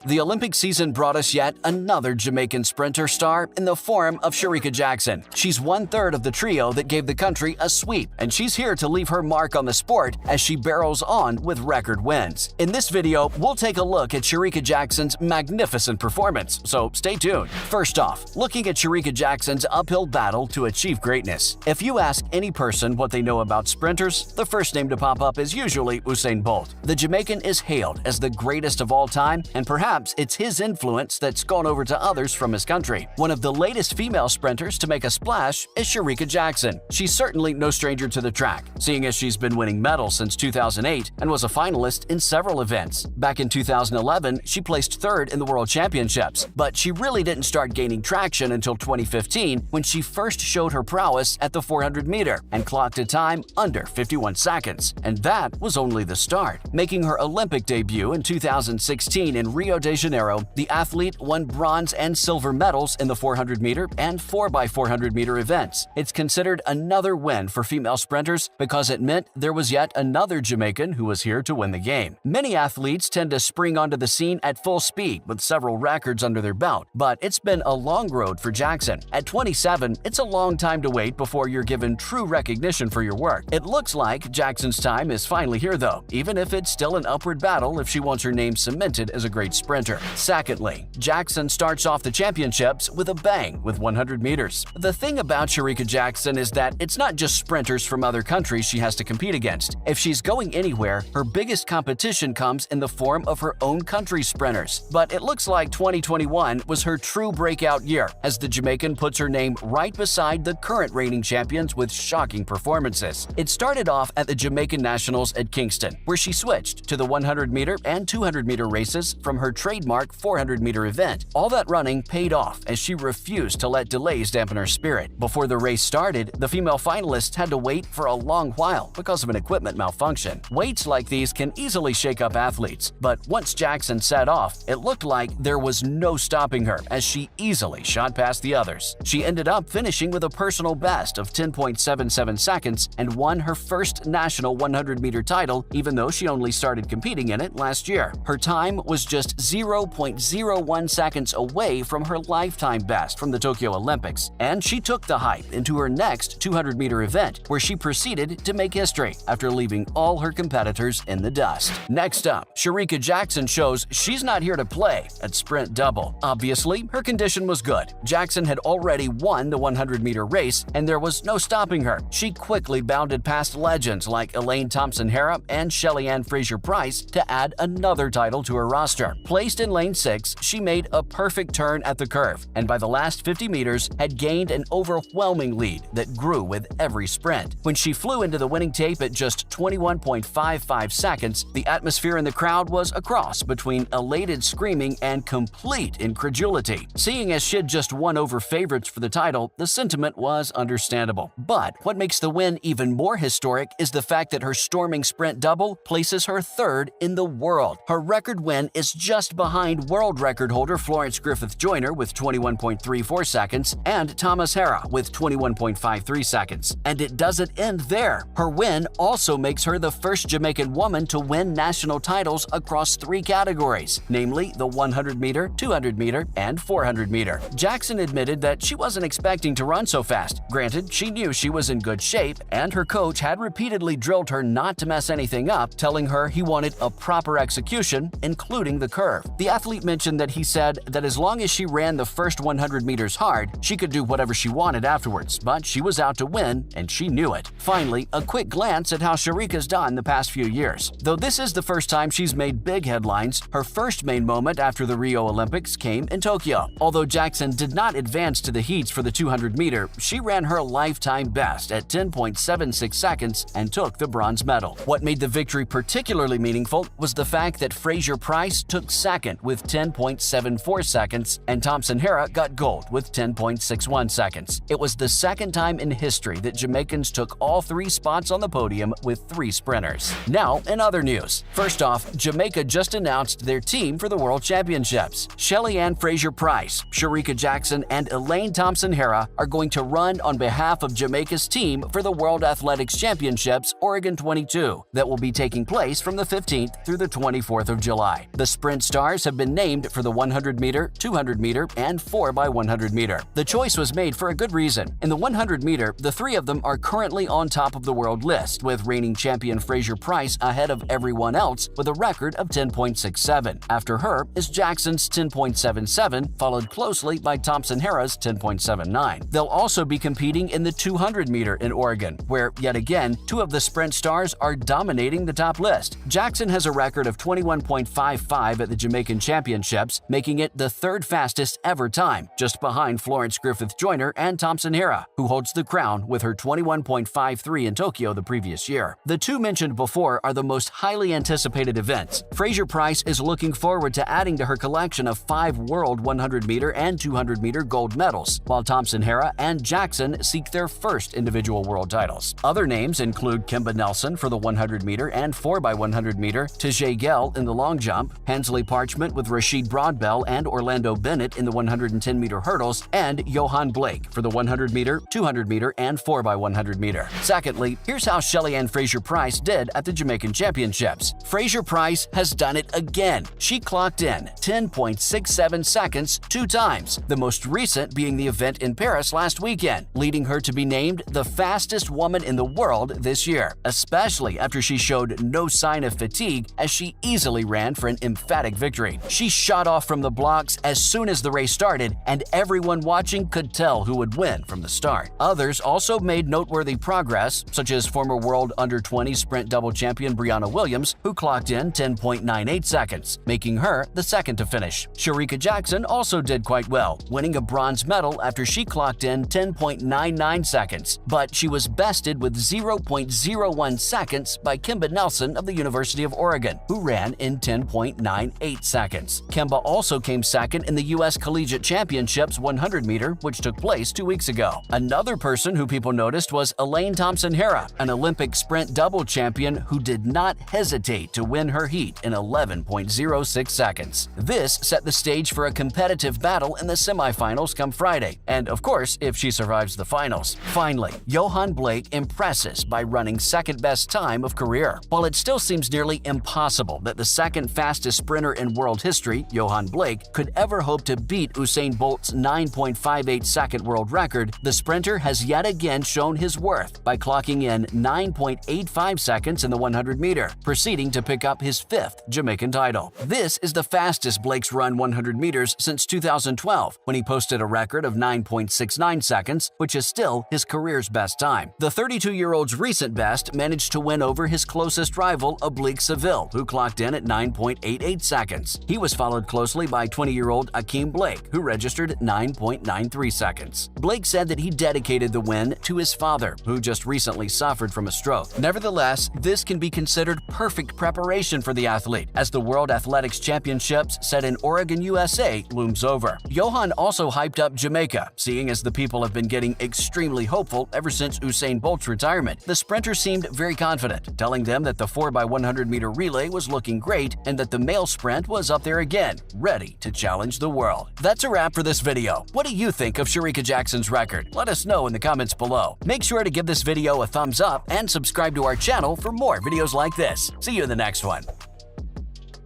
The Olympic season brought us yet another Jamaican sprinter star in the form of Shericka Jackson. She's one-third of the trio that gave the country a sweep, and she's here to leave her mark on the sport as she barrels on with record wins. In this video, we'll take a look at Shericka Jackson's magnificent performance, so stay tuned. First off, looking at Shericka Jackson's uphill battle to achieve greatness. If you ask any person what they know about sprinters, the first name to pop up is usually Usain Bolt. The Jamaican is hailed as the greatest of all time, and perhaps it's his influence that's gone over to others from his country. One of the latest female sprinters to make a splash is Shericka Jackson. She's certainly no stranger to the track, seeing as she's been winning medals since 2008 and was a finalist in several events. Back in 2011, she placed third in the World Championships, but she really didn't start gaining traction until 2015 when she first showed her prowess at the 400 meter and clocked a time under 51 seconds. And that was only the start. Making her Olympic debut in 2016 in Rio de Janeiro, the athlete won bronze and silver medals in the 400 meter and 4x400 meter events. It's considered another win for female sprinters because it meant there was yet another Jamaican who was here to win the game. Many athletes tend to spring onto the scene at full speed with several records under their belt, but it's been a long road for Jackson. At 27, it's a long time to wait before you're given true recognition for your work. It looks like Jackson's time is finally here though, even if it's still an upward battle if she wants her name cemented as a great sprinter. Secondly, Jackson starts off the championships with a bang with 100 meters. The thing about Shericka Jackson is that it's not just sprinters from other countries she has to compete against. If she's going anywhere, her biggest competition comes in the form of her own country's sprinters. But it looks like 2021 was her true breakout year, as the Jamaican puts her name right beside the current reigning champions with shocking performances. It started off at the Jamaican Nationals at Kingston, where she switched to the 100 meter and 200 meter races from her trademark 400 meter event. All that running paid off as she refused to let delays dampen her spirit. Before the race started, the female finalists had to wait for a long while because of an equipment malfunction. Waits like these can easily shake up athletes, but once Jackson set off, it looked like there was no stopping her as she easily shot past the others. She ended up finishing with a personal best of 10.77 seconds and won her first national 100 meter title, even though she only started competing in it last year. Her time was just 0.01 seconds away from her lifetime best from the Tokyo Olympics, and she took the hype into her next 200 meter event, where she proceeded to make history after leaving all her competitors in the dust. Next up, Shericka Jackson shows she's not here to play at sprint double. Obviously, her condition was good. Jackson had already won the 100 meter race, and there was no stopping her. She quickly bounded past legends like Elaine Thompson-Herah and Shelly-Ann Fraser-Pryce to add another title to her roster. Placed in lane 6, she made a perfect turn at the curve, and by the last 50 meters had gained an overwhelming lead that grew with every sprint. When she flew into the winning tape at just 21.55 seconds, the atmosphere in the crowd was a cross between elated screaming and complete incredulity. Seeing as she'd just won over favorites for the title, the sentiment was understandable. But what makes the win even more historic is the fact that her storming sprint double places her third in the world. Her record win is just behind world record holder Florence Griffith Joyner with 21.34 seconds and Thomas Hara with 21.53 seconds. And it doesn't end there. Her win also makes her the first Jamaican woman to win national titles across 3 categories, namely the 100 meter, 200 meter, and 400 meter. Jackson admitted that she wasn't expecting to run so fast. Granted, she knew she was in good shape, and her coach had repeatedly drilled her not to mess anything up, telling her he wanted a proper execution, including the curve. The athlete mentioned that he said that as long as she ran the first 100 meters hard, she could do whatever she wanted afterwards, but she was out to win, and she knew it. Finally, a quick glance at how Shericka's done the past few years. Though this is the first time she's made big headlines, her first main moment after the Rio Olympics came in Tokyo. Although Jackson did not advance to the heats for the 200 meter, she ran her lifetime best at 10.76 seconds and took the bronze medal. What made the victory particularly meaningful was the fact that Fraser-Pryce took second with 10.74 seconds, and Thompson-Herah got gold with 10.61 seconds. It was the second time in history that Jamaicans took all 3 spots on the podium with 3 sprinters. Now, in other news. First off, Jamaica just announced their team for the World Championships. Shelly-Ann Fraser-Pryce, Shericka Jackson, and Elaine Thompson-Herah are going to run on behalf of Jamaica's team for the World Athletics Championships Oregon 22 that will be taking place from the 15th through the 24th of July. The sprint's stars have been named for the 100-meter, 200-meter, and 4x100-meter. The choice was made for a good reason. In the 100-meter, the three of them are currently on top of the world list, with reigning champion Fraser Price ahead of everyone else with a record of 10.67. After her is Jackson's 10.77, followed closely by Thompson-Herah's 10.79. They'll also be competing in the 200-meter in Oregon, where, yet again, two of the sprint stars are dominating the top list. Jackson has a record of 21.55 at the Jamaican Championships, making it the third fastest ever time, just behind Florence Griffith-Joyner and Thompson-Herah, who holds the crown with her 21.53 in Tokyo the previous year. The two mentioned before are the most highly anticipated events. Fraser Price is looking forward to adding to her collection of 5 world 100-meter and 200-meter gold medals, while Thompson-Herah and Jackson seek their first individual world titles. Other names include Kimba Nelson for the 100-meter and 4x100-meter, Tajay Gell in the long jump, Hensley Parchment with Rashid Broadbell and Orlando Bennett in the 110-meter hurdles, and Johan Blake for the 100-meter, 200-meter, and 4x100-meter. Secondly, here's how Shelly-Ann Fraser-Price did at the Jamaican Championships. Fraser-Price has done it again. She clocked in 10.67 seconds 2 times, the most recent being the event in Paris last weekend, leading her to be named the fastest woman in the world this year, especially after she showed no sign of fatigue as she easily ran for an emphatic victory. She shot off from the blocks as soon as the race started, and everyone watching could tell who would win from the start. Others also made noteworthy progress, such as former World Under-20 sprint double champion Brianna Williams, who clocked in 10.98 seconds, making her the second to finish. Shericka Jackson also did quite well, winning a bronze medal after she clocked in 10.99 seconds, but she was bested with 0.01 seconds by Kimba Nelson of the University of Oregon, who ran in 10.98 seconds. Kimba also came second in the U.S. Collegiate Championships 100-meter, which took place 2 weeks ago. Another person who people noticed was Elaine Thompson-Herah, an Olympic sprint double champion who did not hesitate to win her heat in 11.06 seconds. This set the stage for a competitive battle in the semifinals come Friday, and of course, if she survives the finals. Finally, Johan Blake impresses by running second-best time of career. While it still seems nearly impossible that the second fastest sprinter in world history, Johan Blake, could ever hope to beat Usain Bolt's 9.58-second world record, the sprinter has yet again shown his worth by clocking in 9.85 seconds in the 100-meter, proceeding to pick up his 5th Jamaican title. This is the fastest Blake's run 100 meters since 2012, when he posted a record of 9.69 seconds, which is still his career's best time. The 32-year-old's recent best managed to win over his closest rival, Oblique Seville, who clocked in at 9.88 seconds. He was followed closely by 20-year-old Akeem Blake, who registered 9.93 seconds. Blake said that he dedicated the win to his father, who just recently suffered from a stroke. Nevertheless, this can be considered perfect preparation for the athlete, as the World Athletics Championships set in Oregon, USA looms over. Johan also hyped up Jamaica, seeing as the people have been getting extremely hopeful ever since Usain Bolt's retirement. The sprinter seemed very confident, telling them that the 4x100-meter relay was looking great and that the male sprint was up there again, ready to challenge the world. That's a wrap for this video. What do you think of Shericka Jackson's record? Let us know in the comments below. Make sure to give this video a thumbs up and subscribe to our channel for more videos like this. See you in the next one.